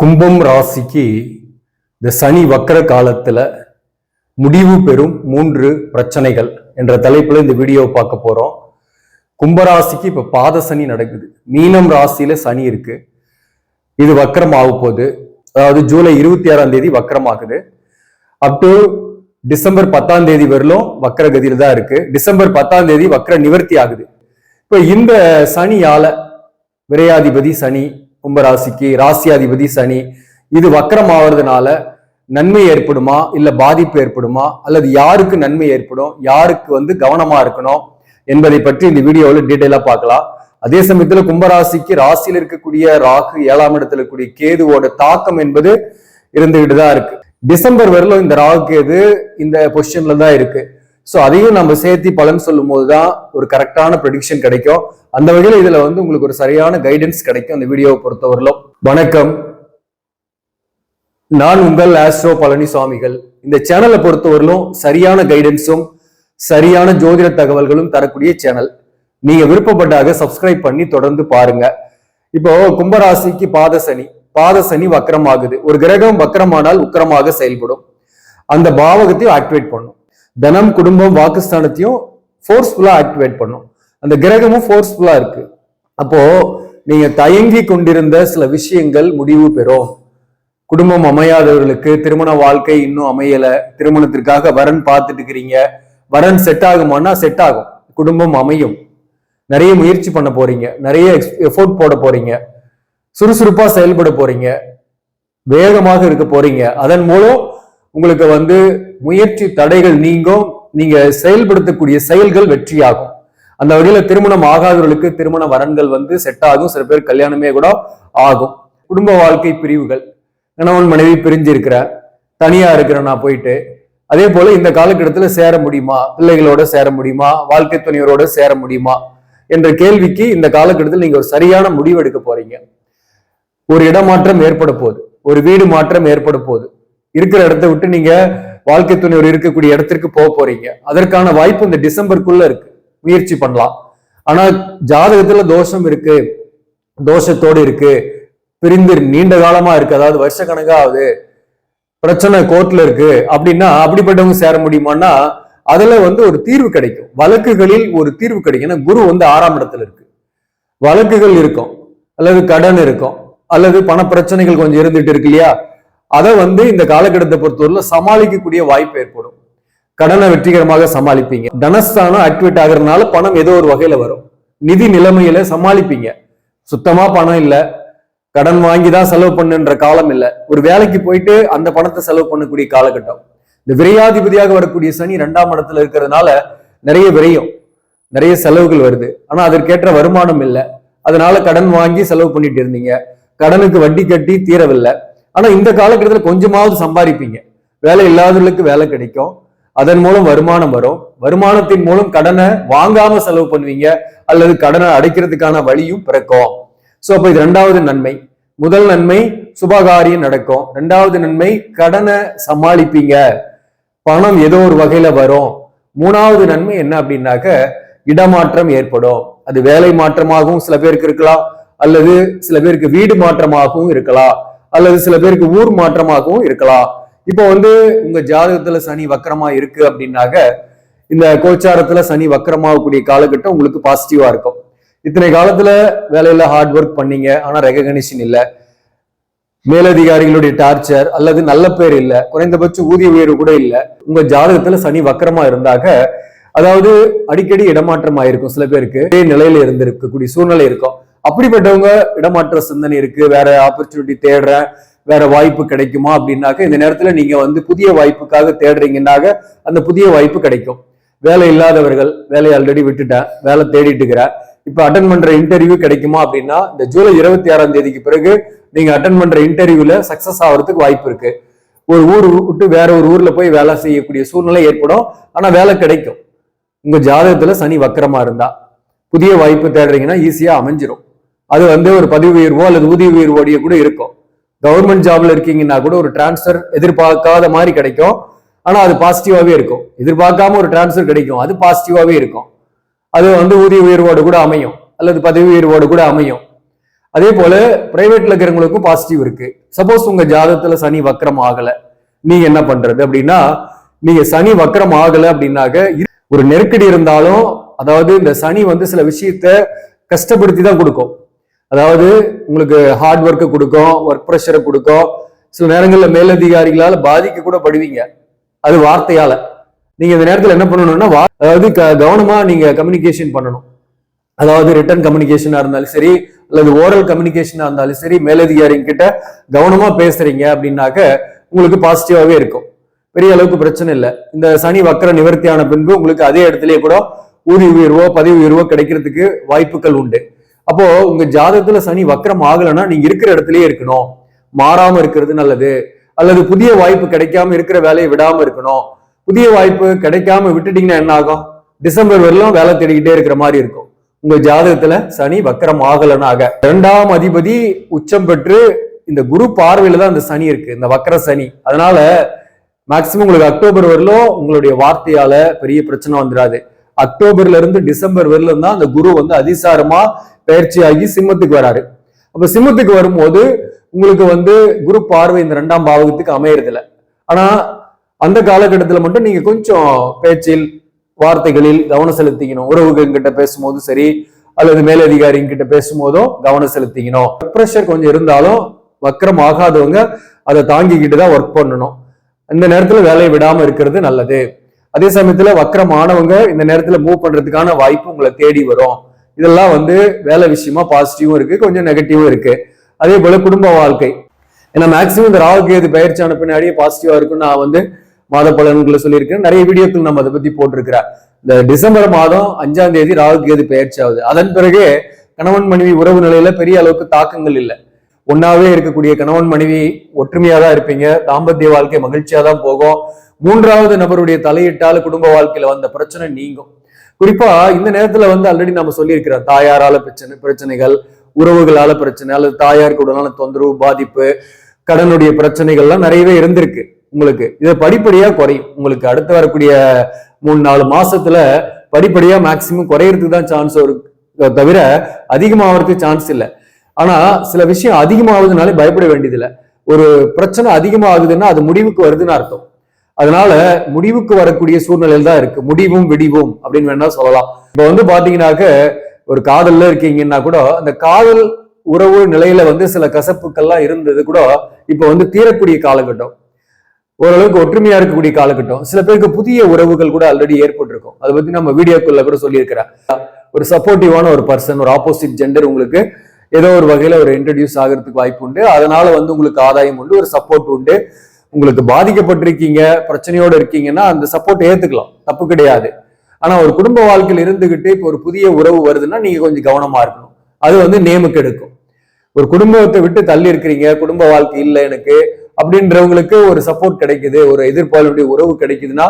கும்பம் ராசிக்கு இந்த சனி வக்கர காலத்துல முடிவு பெறும் 3 பிரச்சனைகள் என்ற தலைப்புல இந்த வீடியோ பார்க்க போறோம். கும்பராசிக்கு இப்ப பாத சனி நடக்குது. மீனம் ராசியில சனி இருக்கு. இது வக்கரம் ஆக போகுது. அதாவது ஜூலை 26ஆம் தேதி வக்கரம் ஆகுது. அப் டு டிசம்பர் 10ஆம் தேதி வரலும் வக்கர கதியில தான் இருக்கு. டிசம்பர் 10ஆம் தேதி வக்கர நிவர்த்தி ஆகுது. இப்ப இந்த சனியால விரையாதிபதி சனி, கும்பராசிக்கு ராசியாதிபதி சனி, இது வக்கரம் ஆவறதுனால நன்மை ஏற்படுமா இல்ல பாதிப்பு ஏற்படுமா, அல்லது யாருக்கு நன்மை ஏற்படும், யாருக்கு கவனமா இருக்கணும் என்பதை பற்றி இந்த வீடியோவில் டீட்டெயிலா பார்க்கலாம். அதே சமயத்துல கும்பராசிக்கு ராசியில் இருக்கக்கூடிய ராகு, 7ஆம் இடத்துல இருக்கக்கூடிய கேதுவோட தாக்கம் என்பது இருந்துகிட்டு தான் இருக்கு. டிசம்பர் வரலும் இந்த ராகு கேது இந்த பொசிஷன்ல தான் இருக்கு. சோ அதையும் நம்ம சேர்த்து பலன் சொல்லும் போதுதான் ஒரு கரெக்டான ப்ரெடிக்ஷன் கிடைக்கும். அந்த வகையில இதுல உங்களுக்கு ஒரு சரியான கைடன்ஸ் கிடைக்கும் இந்த வீடியோவை பொறுத்தவரையிலும். வணக்கம், நான் உங்கள் ஆஸ்ட்ரோ பழனிசாமிகள். இந்த சேனலை பொறுத்தவரையிலும் சரியான கைடன்ஸும் சரியான ஜோதிட தகவல்களும் தரக்கூடிய சேனல். நீங்க விருப்பப்பட்டாக சப்ஸ்கிரைப் பண்ணி தொடர்ந்து பாருங்க. இப்போ கும்பராசிக்கு பாத சனி வக்கரம் ஆகுது. ஒரு கிரகம் வக்கரமானால் உக்கிரமாக செயல்படும். அந்த பாவகத்தையும் ஆக்டிவேட் பண்ணும். தனம், குடும்பம், வாக்குஸ்தானத்தையும் ஃபோர்ஸ்ஃபுல்லா ஆக்டிவேட் பண்ணும். அந்த கிரகமும் ஃபோர்ஸ்ஃபுல்லா இருக்கு. அப்போ நீங்க தயங்கி கொண்டிருந்த சில விஷயங்கள் முடிவு பெறும். குடும்பம் அமையாதவர்களுக்கு திருமண வாழ்க்கை இன்னும் அமையல, திருமணத்திற்காக வரன் பார்த்துட்டு இருக்கிறீங்க, வரன் செட் ஆகுமானா செட் ஆகும், குடும்பம் அமையும். நிறைய முயற்சி பண்ண போறீங்க, நிறைய எஃபோர்ட் போட போறீங்க, சுறுசுறுப்பா செயல்பட போறீங்க, வேகமாக இருக்க போறீங்க. அதன் மூலம் உங்களுக்கு முயற்சி தடைகள் நீங்கும், நீங்க செயல்படுத்தக்கூடிய செயல்கள் வெற்றியாகும். அந்த வகையில திருமணம் ஆகாதவர்களுக்கு திருமண வரன்கள் செட் ஆகும். சில பேர் கல்யாணமே கூட ஆகும். குடும்ப வாழ்க்கை பிரிவுகள், கணவன் மனைவி பிரிஞ்சு இருக்கிற, தனியா இருக்கிற நான் போயிட்டு, அதே போல இந்த காலகட்டத்துல சேர முடியுமா, பிள்ளைகளோட சேர முடியுமா, வாழ்க்கை துணையோட சேர முடியுமா என்ற கேள்விக்கு இந்த காலகட்டத்தில் நீங்க ஒரு சரியான முடிவு எடுக்க போறீங்க. ஒரு இடமாற்றம் ஏற்பட போகுது, ஒரு வீடு மாற்றம் ஏற்பட போகுது. இருக்கிற இடத்தை விட்டு நீங்க வாழ்க்கை துணையோர் இருக்கக்கூடிய இடத்திற்கு போக போறீங்க. அதற்கான வாய்ப்பு இந்த டிசம்பருக்குள்ள இருக்கு. முயற்சி பண்ணலாம். ஆனா ஜாதகத்துல தோஷம் இருக்கு, தோஷத்தோடு இருக்கு, பிரிந்து நீண்ட காலமா இருக்கு, அதாவது வருஷ கணக்காவது பிரச்சனை கோர்ட்ல இருக்கு அப்படின்னா அப்படிப்பட்டவங்க சேர முடியுமான்னா அதுல ஒரு தீர்வு கிடைக்கும். வழக்குகளில் ஒரு தீர்வு கிடைக்கும். ஏன்னா குரு 6ஆம் இடத்துல இருக்கு. வழக்குகள் இருக்கும், அல்லது கடன் இருக்கும், அல்லது பண பிரச்சனைகள் கொஞ்சம் இருந்துட்டு இருக்கு இல்லையா, அதை இந்த காலகட்டத்தை பொறுத்தவரையில சமாளிக்கக்கூடிய வாய்ப்பு ஏற்படும். கடனை வெற்றிகரமாக சமாளிப்பீங்க. தனஸ்தானம் ஆக்டிவேட் ஆகுறதுனால பணம் ஏதோ ஒரு வகையில வரும். நிதி நிலைமையில சமாளிப்பீங்க. சுத்தமா பணம் இல்ல, கடன் வாங்கிதான் செலவு பண்ணுன்ற காலம் இல்ல, ஒரு வேலைக்கு போயிட்டு அந்த பணத்தை செலவு பண்ணக்கூடிய காலகட்டம். இந்த விரையாதிபதியாக வரக்கூடிய சனி 2ஆம் இடத்துல இருக்கிறதுனால நிறைய விரயம், நிறைய செலவுகள் வருது. ஆனா அதற்கேற்ற வருமானம் இல்லை. அதனால கடன் வாங்கி செலவு பண்ணிட்டு இருந்தீங்க, கடனுக்கு வட்டி கட்டி தீரவில்லை. ஆனா இந்த காலகட்டத்தில் கொஞ்சமாவது சம்பாதிப்பீங்க. வேலை இல்லாதவர்களுக்கு வேலை கிடைக்கும், அதன் மூலம் வருமானம் வரும். வருமானத்தின் மூலம் கடனை வாங்காம செலவு பண்ணுவீங்க, அல்லது கடனை அடைக்கிறதுக்கான வழியும் பிறக்கும். சோ அப்ப இது 2வது நன்மை. முதல் நன்மை சுபகாரியம் நடக்கும். 2வது நன்மை கடனை சமாளிப்பீங்க, பணம் ஏதோ ஒரு வகையில வரும். 3வது நன்மை என்ன அப்படின்னாக்க இடமாற்றம் ஏற்படும். அது வேலை மாற்றமாகவும் சில பேருக்கு இருக்கலாம், அல்லது சில பேருக்கு வீடு மாற்றமாகவும் இருக்கலாம், அல்லது சில பேருக்கு ஊர் மாற்றமாகவும் இருக்கலாம். இப்போ உங்க ஜாதகத்துல சனி வக்கரமா இருக்கு அப்படின்னாக்க இந்த கோச்சாரத்துல சனி வக்கரமாகக்கூடிய காலகட்டம் உங்களுக்கு பாசிட்டிவா இருக்கும். இத்தனை காலத்துல வேலையில ஹார்ட் ஒர்க் பண்ணீங்க, ஆனா ரெகக்னிஷன் இல்ல, மேலதிகாரிகளுடைய டார்ச்சர், அல்லது நல்ல பேர் இல்ல, குறைந்தபட்ச ஊதிய உயர்வு கூட இல்ல. உங்க ஜாதகத்துல சனி வக்கரமா இருந்தாக்க அதாவது அடிக்கடி இடமாற்றம் ஆயிருக்கும். சில பேருக்கு ஒரே நிலையில இருந்திருக்கக்கூடிய சூழ்நிலை இருக்கும். அப்படிப்பட்டவங்க இடமாற்ற சிந்தனை இருக்கு, வேற ஆப்பர்ச்சுனிட்டி தேடுறேன், வேற வாய்ப்பு கிடைக்குமா அப்படின்னாக்க இந்த நேரத்துல நீங்க புதிய வாய்ப்புக்காக தேடுறீங்கன்னாக்க அந்த புதிய வாய்ப்பு கிடைக்கும். வேலை இல்லாதவர்கள், வேலையை ஆல்ரெடி விட்டுட்டேன், வேலை தேடிட்டு இருக்கிறேன், இப்ப அட்டன் பண்ற இன்டர்வியூ கிடைக்குமா அப்படின்னா இந்த ஜூலை 26ஆம் தேதிக்கு பிறகு நீங்க அட்டன் பண்ற இன்டர்வியூல சக்சஸ் ஆகிறதுக்கு வாய்ப்பு இருக்கு. ஒரு ஊர் விட்டு வேற ஒரு ஊர்ல போய் வேலை செய்யக்கூடிய சூழ்நிலை ஏற்படும். ஆனா வேலை கிடைக்கும். உங்க ஜாதகத்துல சனி வக்கரமா இருந்தா புதிய வாய்ப்பு தேடுறீங்கன்னா ஈஸியா அமைஞ்சிரும். அது ஒரு பதவி உயர்வோ அல்லது ஊதிய உயர்வோடைய கூட இருக்கும். கவர்மெண்ட் ஜாப்ல இருக்கீங்கன்னா கூட ஒரு டிரான்ஸ்பர் எதிர்பார்க்காத மாதிரி கிடைக்கும். ஆனா அது பாசிட்டிவாவே இருக்கும். எதிர்பார்க்காம ஒரு டிரான்ஸ்பர் கிடைக்கும், அது பாசிட்டிவாவே இருக்கும். அது ஊதிய உயர்வோடு கூட அமையும், அல்லது பதவி உயர்வோடு கூட அமையும். அதே போல பிரைவேட்ல இருக்கிறவங்களுக்கும் பாசிட்டிவ் இருக்கு. சப்போஸ் உங்க ஜாதகத்துல சனி வக்ரம் ஆகல, நீங்க என்ன பண்றது அப்படின்னா, நீங்க சனி வக்ரம் ஆகல அப்படின்னாக்க ஒரு நெருக்கடி இருந்தாலும், அதாவது இந்த சனி வந்து சில விஷயத்த கஷ்டப்படுத்தி தான் கொடுக்கும். அதாவது உங்களுக்கு ஹார்ட் ஒர்க்கை கொடுக்கும், ஒர்க் ப்ரெஷரை கொடுக்கும். சில நேரங்களில் மேலதிகாரிகளால பாதிக்க கூட படுவீங்க, அது வார்த்தையால. நீங்க இந்த நேரத்தில் என்ன பண்ணணும்னா, அதாவது கவனமா நீங்க கம்யூனிகேஷன் பண்ணணும். அதாவது ரிட்டன் கம்யூனிகேஷனா இருந்தாலும் சரி, அல்லது ஓரல் கம்யூனிகேஷனா இருந்தாலும் சரி, மேலதிகாரிங்க கிட்ட கவனமா பேசுறீங்க அப்படின்னாக்க உங்களுக்கு பாசிட்டிவாவே இருக்கும். பெரிய அளவுக்கு பிரச்சனை இல்லை. இந்த சனி வக்கர நிவர்த்தியான பின்பு உங்களுக்கு அதே இடத்துலயே கூட ஊதிய உயர்வோ பதவி உயர்வோ கிடைக்கிறதுக்கு வாய்ப்புகள் உண்டு. அப்போ உங்க ஜாதகத்துல சனி வக்கரம் ஆகலைன்னா நீங்க இருக்கிற இடத்துலயே இருக்கணும், மாறாம இருக்கிறது நல்லது. அல்லது புதிய வாய்ப்பு கிடைக்காம இருக்கிற வேலையை விடாம இருக்கணும். புதிய வாய்ப்பு கிடைக்காம விட்டுட்டீங்கன்னா என்ன ஆகும்? டிசம்பர் வரலாம் வேலை தேடிக்கிட்டே இருக்கிற மாதிரி இருக்கும். உங்க ஜாதகத்துல சனி வக்கரம் ஆகலனாக 2ஆம் அதிபதி உச்சம் பெற்று இந்த குரு பார்வையில தான் இந்த சனி இருக்கு, இந்த வக்கர சனி. அதனால மேக்சிமம் உங்களுக்கு அக்டோபர் வரலும் உங்களுடைய வார்த்தையால பெரிய பிரச்சனை வந்துடாது. அக்டோபர்ல இருந்து டிசம்பர் வரலும் தான் அந்த குரு வந்து அதிசாரமா பயிற்சியாகி சிம்மத்துக்கு வராரு. அப்ப சிம்மத்துக்கு வரும்போது உங்களுக்கு வந்து குரு பார்வை இந்த 2ஆம் பாவகத்துக்கு அமையறதில்ல. ஆனா அந்த காலகட்டத்துல மட்டும் நீங்க கொஞ்சம் பேச்சில் வார்த்தைகளில் கவனம் செலுத்திக்கணும். உறவுகள் கிட்ட பேசும்போது சரி, அல்லது மேலதிகாரிங்க கிட்ட பேசும்போதும் கவனம் செலுத்திக்கணும். ப்ரெஷர் கொஞ்சம் இருந்தாலும் வக்கரம் ஆகாதவங்க அதை தாங்கிக்கிட்டு தான் ஒர்க் பண்ணணும். இந்த நேரத்துல வேலையை விடாம இருக்கிறது நல்லது. அதே சமயத்துல வக்கரம் ஆனவங்க இந்த நேரத்துல மூவ் பண்றதுக்கான வாய்ப்பு உங்களை தேடி வரும். இதெல்லாம் வந்து வேலை விஷயமா பாசிட்டிவும் இருக்கு, கொஞ்சம் நெகட்டிவும் இருக்கு. அதே போல குடும்ப வாழ்க்கை, ஏன்னா மேக்சிமம் இந்த ராகு கேது பயிற்சியான பின்னாடியே பாசிட்டிவா இருக்குன்னு நான் வந்து மாத பலன்களை சொல்லியிருக்கேன். நிறைய வீடியோக்கள் நம்ம அதை பத்தி போட்டிருக்கிறேன். இந்த டிசம்பர் மாதம் 5ஆம் தேதி ராகு கேது பயிற்சி ஆகுது. அதன் பிறகு கணவன் மனைவி உறவு நிலையில பெரிய அளவுக்கு தாக்கங்கள் இல்லை. ஒன்னாவே இருக்கக்கூடிய கணவன் மனைவி ஒற்றுமையா தான் இருப்பீங்க. தாம்பத்திய வாழ்க்கை மகிழ்ச்சியா தான் போகும். 3வது நபருடைய தலையிட்டால குடும்ப வாழ்க்கையில வந்த பிரச்சனை நீங்கும். குறிப்பா இந்த நேரத்துல வந்து ஆல்ரெடி நம்ம சொல்லியிருக்கிறோம், தாயாரால பிரச்சனைகள், உறவுகளால பிரச்சனை, அல்லது தாயாருக்கு உடனான தொந்தரவு, பாதிப்பு, கடனுடைய பிரச்சனைகள்லாம் நிறையவே இருந்திருக்கு உங்களுக்கு. இதை படிப்படியா குறையும். உங்களுக்கு அடுத்து வரக்கூடிய 3-4 மாசத்துல படிப்படியா மேக்சிமம் குறையறதுக்கு தான் சான்ஸ் இருக்கு, தவிர அதிகமாகிறதுக்கு சான்ஸ் இல்லை. ஆனா சில விஷயம் அதிகமாகுதுனாலே பயப்பட வேண்டியதில்லை. ஒரு பிரச்சனை அதிகமாகுதுன்னா அது முடிவுக்கு வருதுன்னு அர்த்தம். அதனால முடிவுக்கு வரக்கூடிய சூழ்நிலையில் தான் இருக்கு. முடிவும் விடிவும் அப்படின்னு வேணா சொல்லலாம். இப்ப வந்து பாத்தீங்கன்னாக்க ஒரு காதல்ல இருக்கீங்கன்னா கூட அந்த காதல் உறவு நிலையில வந்து சில கசப்புக்கள்லாம் இருந்தது கூட இப்ப வந்து தீரக்கூடிய காலகட்டம், ஓரளவுக்கு ஒற்றுமையா இருக்கக்கூடிய காலகட்டம். சில பேருக்கு புதிய உறவுகள் கூட ஆல்ரெடி ஏற்பட்டிருக்கும். அதை பத்தி நம்ம வீடியோக்குள்ள கூட சொல்லியிருக்கிறேன். ஒரு சப்போர்ட்டிவான ஒரு பர்சன், ஒரு ஆப்போசிட் ஜெண்டர் உங்களுக்கு ஏதோ ஒரு வகையில ஒரு இன்ட்ரடியூஸ் ஆகிறதுக்கு வாய்ப்பு உண்டு. அதனால வந்து உங்களுக்கு ஆதாயம் உண்டு, ஒரு சப்போர்ட் உண்டு. உங்களுக்கு பாதிக்கப்பட்டிருக்கீங்க, பிரச்சனையோட இருக்கீங்கன்னா அந்த சப்போர்ட் ஏத்துக்கலாம், தப்பு கிடையாது. ஆனா ஒரு குடும்ப வாழ்க்கையில் இருந்துகிட்டு இப்போ ஒரு புதிய உறவு வருதுன்னா நீங்க கொஞ்சம் கவனமா இருக்கணும். அது வந்து நேமுக்கு எடுக்கும். ஒரு குடும்பத்தை விட்டு தள்ளி இருக்கிறீங்க, குடும்ப வாழ்க்கை இல்லை எனக்கு அப்படின்றவங்களுக்கு ஒரு சப்போர்ட் கிடைக்குது, ஒரு எதிர்பார்ப்புடைய உறவு கிடைக்குதுன்னா,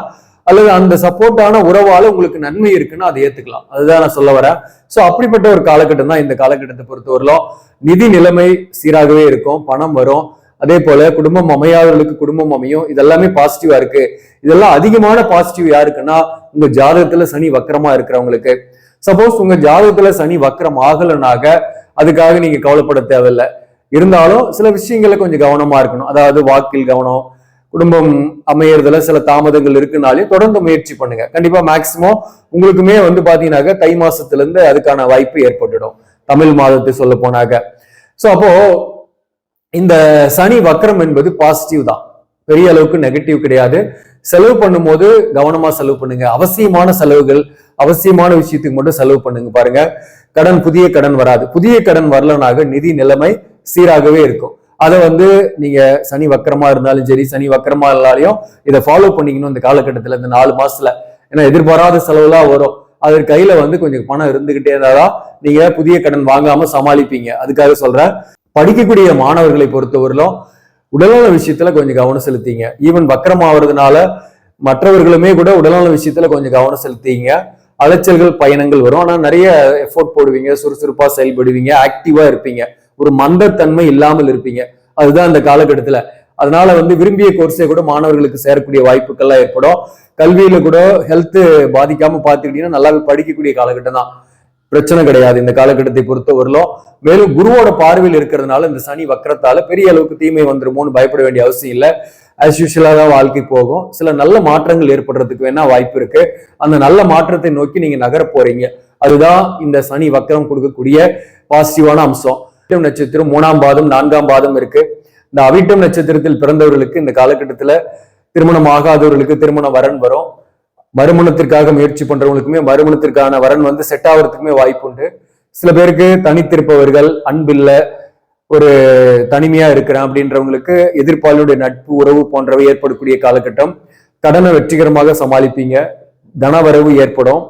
அல்லது அந்த சப்போர்ட்டான உறவால உங்களுக்கு நன்மை இருக்குன்னா அதை ஏத்துக்கலாம். அதுதான் நான் சொல்ல வரேன். சோ அப்படிப்பட்ட ஒரு காலகட்டம் தான் இந்த காலகட்டத்தை பொறுத்தவரையிலும். நிதி நிலைமை சீராகவே இருக்கும், பணம் வரும். அதே போல குடும்பம் அமையாதவர்களுக்கு குடும்பம் அமையும். இதெல்லாமே பாசிட்டிவா இருக்கு. இதெல்லாம் அதிகமான பாசிட்டிவ் யாருக்குன்னா உங்க ஜாதகத்துல சனி வக்கரமா இருக்கிறவங்களுக்கு. சப்போஸ் உங்க ஜாதகத்துல சனி வக்கரம் ஆகலனாக அதுக்காக நீங்க கவலைப்பட தேவையில்லை. இருந்தாலும் சில விஷயங்களை கொஞ்சம் கவனமா இருக்கணும். அதாவது வாக்கில் கவனம், குடும்பம் அமையறதுல சில தாமதங்கள் இருக்குனாலே தொடர்ந்து முயற்சி பண்ணுங்க. கண்டிப்பா மேக்சிமம் உங்களுக்குமே வந்து பாத்தீங்கன்னாக்க தை மாசத்துல இருந்து அதுக்கான வாய்ப்பு ஏற்பட்டுடும், தமிழ் மாதத்தை சொல்ல போனாக்க. சோ அப்போ இந்த சனி வக்கரம் என்பது பாசிட்டிவ் தான், பெரிய அளவுக்கு நெகட்டிவ் கிடையாது. செலவு பண்ணும்போது கவனமா செலவு பண்ணுங்க. அவசியமான செலவுகள், அவசியமான விஷயத்துக்கு மட்டும் செலவு பண்ணுங்க. பாருங்க, கடன், புதிய கடன் வராது. புதிய கடன் வரலனாக நிதி நிலைமை சீராகவே இருக்கும். அதை வந்து நீங்க சனி வக்கரமா இருந்தாலும் சரி, சனி வக்கரமா இருந்தாலையும் இதை ஃபாலோ பண்ணிக்கணும் இந்த காலகட்டத்துல, இந்த 4 மாசத்துல. ஏன்னா எதிர்பாராத செலவுலாம் வரும். அது கையில வந்து கொஞ்சம் பணம் இருந்துகிட்டே இருந்தாதான் நீங்க புதிய கடன் வாங்காம சமாளிப்பீங்க. அதுக்காக சொல்றேன், படிக்கக்கூடிய மாணவர்களை பொறுத்தவரையிலும் உடல்நல விஷயத்துல கொஞ்சம் கவனம் செலுத்திங்க. ஈவன் வக்கரம் ஆகுறதுனால மற்றவர்களுமே கூட உடல்நல விஷயத்துல கொஞ்சம் கவனம் செலுத்திங்க. அலைச்சல்கள், பயணங்கள் வரும். ஆனா நிறைய எஃபோர்ட் போடுவீங்க, சுறுசுறுப்பா செயல்படுவீங்க, ஆக்டிவா இருப்பீங்க, ஒரு மந்தத்தன்மை இல்லாமல் இருப்பீங்க. அதுதான் இந்த காலகட்டத்துல. அதனால வந்து விரும்பிய கோர்ஸை கூட மாணவர்களுக்கு சேரக்கூடிய வாய்ப்புகள்லாம் ஏற்படும். கல்வியில கூட ஹெல்த் பாதிக்காம பார்த்துக்கிட்டீங்கன்னா நல்லாவே படிக்கக்கூடிய காலகட்டம் தான். பிரச்சனை கிடையாது இந்த காலகட்டத்தை பொறுத்தவரையிலும். மேலும் குருவோட பார்வையில் இருக்கிறதுனால இந்த சனி வக்கரத்தால பெரிய அளவுக்கு தீமை வந்துருமோன்னு பயப்பட வேண்டிய அவசியம் இல்லை. ஆஸ் யூஷுவலா தான் வாழ்க்கை போகும். சில நல்ல மாற்றங்கள் ஏற்படுறதுக்கு வேணா வாய்ப்பு இருக்கு. அந்த நல்ல மாற்றத்தை நோக்கி நீங்க நகர போறீங்க. அதுதான் இந்த சனி வக்கரம் கொடுக்கக்கூடிய பாசிட்டிவான அம்சம். அவிட்டம் நட்சத்திரம் 3ஆம் பாதம் 4ஆம் பாதம் இருக்கு. இந்த அவிட்டம் நட்சத்திரத்தில் பிறந்தவர்களுக்கு இந்த காலகட்டத்துல திருமணம் ஆகாதவர்களுக்கு திருமண வரன் வரும். மறுமணத்திற்காக முயற்சி பண்றவங்களுக்குமே மறுமணத்திற்கான வரன் வந்து செட் ஆகிறதுக்குமே வாய்ப்பு உண்டு. சில பேருக்கு தனித்திருப்பவர்கள், அன்பில்ல, ஒரு தனிமையா இருக்கிறேன் அப்படின்றவங்களுக்கு எதிர்ப்பாளருடைய நட்பு, உறவு போன்றவை ஏற்படக்கூடிய காலகட்டம். கடனை வெற்றிகரமாக சமாளிப்பீங்க. தனவரவு ஏற்படும்.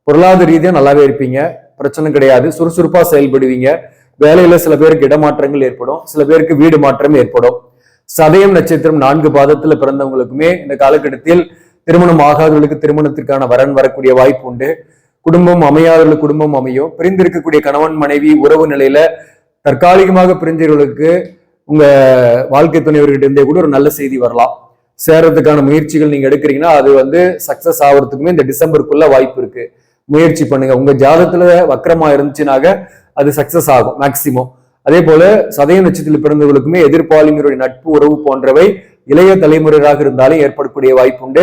பொருளாதார ரீதியா நல்லாவே இருப்பீங்க. பிரச்சனை கிடையாது. சுறுசுறுப்பா செயல்படுவீங்க. வேலையில சில பேருக்கு இடமாற்றங்கள் ஏற்படும். சில பேருக்கு வீடு மாற்றம் ஏற்படும். சதயம் நட்சத்திரம் 4 பாதத்துல பிறந்தவங்களுக்குமே இந்த காலகட்டத்தில் திருமணம் ஆகாதவர்களுக்கு திருமணத்திற்கான வரன் வரக்கூடிய வாய்ப்பு உண்டு. குடும்பம் அமையாதவர்களுக்கு குடும்பம் அமையும். பிரிந்திருக்கக்கூடிய கணவன் மனைவி உறவு நிலையில தற்காலிகமாக பிரிஞ்சவர்களுக்கு உங்க வாழ்க்கை துணைவர்கிட்ட இருந்தே கூட ஒரு நல்ல செய்தி வரலாம். சேரத்துக்கான முயற்சிகள் நீங்க எடுக்கிறீங்கன்னா அது வந்து சக்சஸ் ஆகிறதுக்குமே இந்த டிசம்பருக்குள்ள வாய்ப்பு இருக்கு. முயற்சி பண்ணுங்க. உங்க ஜாதகத்துல வக்கரமா இருந்துச்சுனாக அது சக்சஸ் ஆகும் மேக்சிமம். அதே போல சதய நட்சத்திரத்தில் பிறந்தவர்களுக்குமே எதிர்ப்பாளிகளுடைய நட்பு, உறவு போன்றவை இளைய தலைமுறையாக இருந்தாலும் ஏற்படக்கூடிய வாய்ப்பு உண்டு.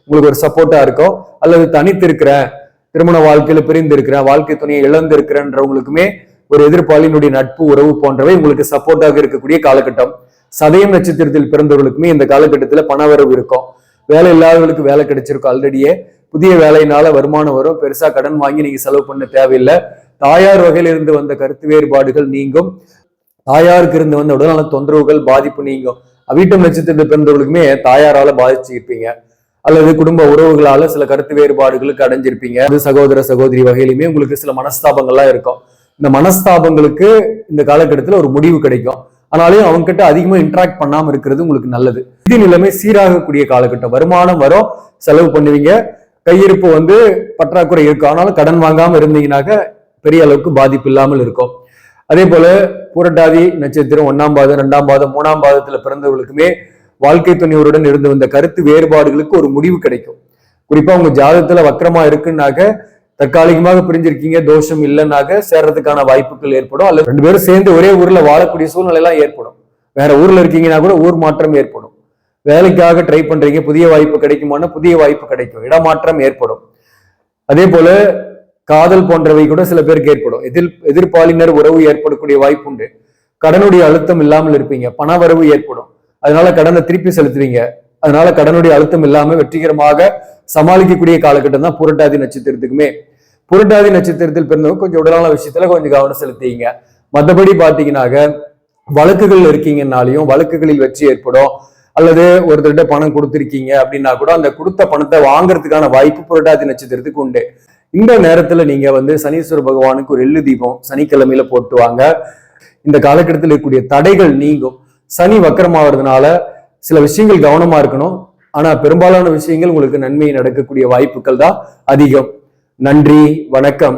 உங்களுக்கு ஒரு சப்போர்ட்டா இருக்கும். அல்லது தனித்து இருக்கிறேன், திருமண வாழ்க்கையில பிரிந்து இருக்கிறேன், வாழ்க்கை துணையை இழந்து இருக்கிறேன்றவங்களுக்குமே ஒரு எதிர்ப்பாளினுடைய நட்பு, உறவு போன்றவை உங்களுக்கு சப்போர்ட்டாக இருக்கக்கூடிய காலகட்டம். சதயம் நட்சத்திரத்தில் பிறந்தவர்களுக்குமே இந்த காலகட்டத்துல பணவரவு இருக்கும். வேலை இல்லாதவர்களுக்கு வேலை கிடைச்சிருக்கும். ஆல்ரெடியே புதிய வேலையினால வருமானம் வரும். பெருசா கடன் வாங்கி நீங்க செலவு பண்ண தேவையில்லை. தாயார் வகையில இருந்து வந்த கருத்து வேறுபாடுகள் நீங்கும். தாயாருக்கு இருந்து வந்த உடல்நல தொந்தரவுகள், பாதிப்பு நீங்கும். அவிட்டம் நட்சத்திரத்தில் பிறந்தவர்களுக்குமே தாயாரால பாதிச்சிருப்பீங்க. அல்லது குடும்ப உறவுகளால சில கருத்து வேறுபாடுகளுக்கு அடைஞ்சிருப்பீங்க. அது சகோதர சகோதரி வகையிலுமே உங்களுக்கு சில மனஸ்தாபங்கள்லாம் இருக்கும். இந்த மனஸ்தாபங்களுக்கு இந்த காலகட்டத்தில் ஒரு முடிவு கிடைக்கும். ஆனாலும் அவங்க கிட்ட அதிகமா இன்டராக்ட் பண்ணாம இருக்கிறது உங்களுக்கு நல்லது. நிதி நிலைமை சீராகக்கூடிய காலகட்டம். வருமானம் வரும், செலவு பண்ணுவீங்க. கையிருப்பு வந்து பற்றாக்குறை இருக்கும். ஆனாலும் கடன் வாங்காம இருந்தீங்கன்னாக்க பெரிய அளவுக்கு பாதிப்பு இல்லாமல் இருக்கும். அதே போல பூரட்டாதி நட்சத்திரம் 1ஆம் பாதம், 2ஆம் பாதம், 3ஆம் பாதத்துல பிறந்தவர்களுக்குமே வாழ்க்கை துணையோருடன் இருந்து வந்த கருத்து வேறுபாடுகளுக்கு ஒரு முடிவு கிடைக்கும். குறிப்பா உங்க ஜாதகத்துல வக்கரமா இருக்குன்னாக்க தற்காலிகமாக பிரிஞ்சிருக்கீங்க, தோஷம் இல்லைன்னாக்க சேர்றதுக்கான வாய்ப்புகள் ஏற்படும். அல்லது 2 பேரும் சேர்ந்து ஒரே ஊர்ல வாழக்கூடிய சூழ்நிலை எல்லாம் ஏற்படும். வேற ஊர்ல இருக்கீங்கன்னா கூட ஊர் மாற்றம் ஏற்படும். வேலைக்காக ட்ரை பண்றீங்க, புதிய வாய்ப்பு கிடைக்குமானா புதிய வாய்ப்பு கிடைக்கும். இடமாற்றம் ஏற்படும். அதே போல காதல் போன்றவை கூட சில பேருக்கு ஏற்படும். எதிர்ப்பாளினர் உறவு ஏற்படக்கூடிய வாய்ப்பு உண்டு. கடனுடைய அழுத்தம் இல்லாமல் இருப்பீங்க. பண வரவு ஏற்படும். அதனால கடனை திருப்பி செலுத்துவீங்க. அதனால கடனுடைய அழுத்தம் இல்லாம வெற்றிகரமாக சமாளிக்கக்கூடிய காலகட்டம் தான் புரட்டாதி நட்சத்திரத்துக்குமே. புரட்டாதி நட்சத்திரத்தில் பிறந்தவங்க கொஞ்சம் உடலான விஷயத்துல கொஞ்சம் கவனம் செலுத்திங்க. மற்றபடி பாத்தீங்கன்னாக்க வழக்குகள் இருக்கீங்கன்னாலையும் வழக்குகளில் வெற்றி ஏற்படும். அல்லது ஒருத்தர்கிட்ட பணம் கொடுத்துருக்கீங்க அப்படின்னா கூட அந்த கொடுத்த பணத்தை வாங்குறதுக்கான வாய்ப்பு புரட்டாதி நட்சத்திரத்துக்கு உண்டு. இந்த நேரத்துல நீங்க வந்து சனீஸ்வர பகவானுக்கு ஒரு எள்ளு தீபம் சனிக்கிழமையில போட்டு வாங்க. இந்த காலகட்டத்தில் இருக்கக்கூடிய தடைகள் நீங்கும். சனி வக்கரமாகிறதுனால சில விஷயங்கள் கவனமா இருக்கணும். ஆனா பெரும்பாலான விஷயங்கள் உங்களுக்கு நன்மை நடக்கக்கூடிய வாய்ப்புகள் தான் அதிகம். நன்றி, வணக்கம்.